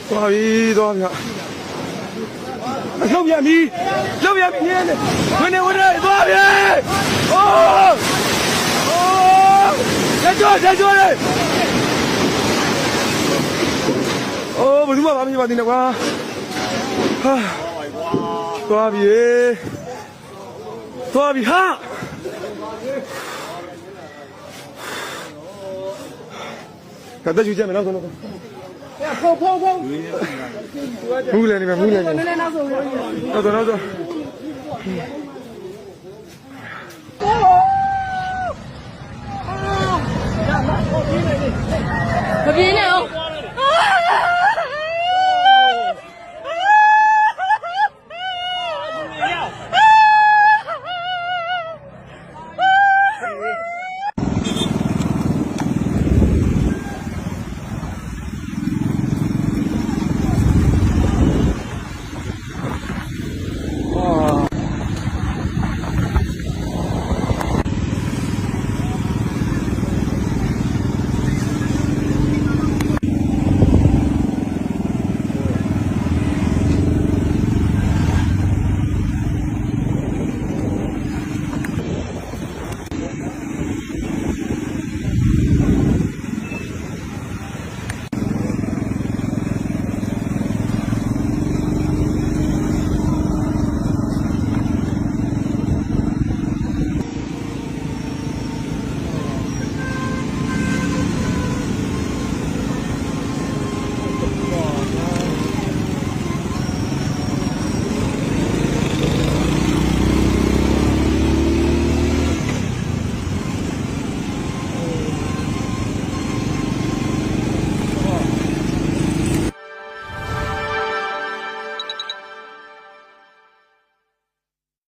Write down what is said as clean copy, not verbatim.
သွားပြီသွားပြီလှုပ်ပြန်ပြီလှုပ်ပြန်ပြီဝင်နေသွားပြီအိုးဆက်ကြောလေအိုးဘယ်သူမှမမြင်ပါသေးနဲ့ကွာဟာသွားပြီဟာကတည်းကကြည့်မယ်နောက်ဆုံးဖုန်းမူးလည်းနေမယ်နောက်ဆုံးမပြေးနဲ့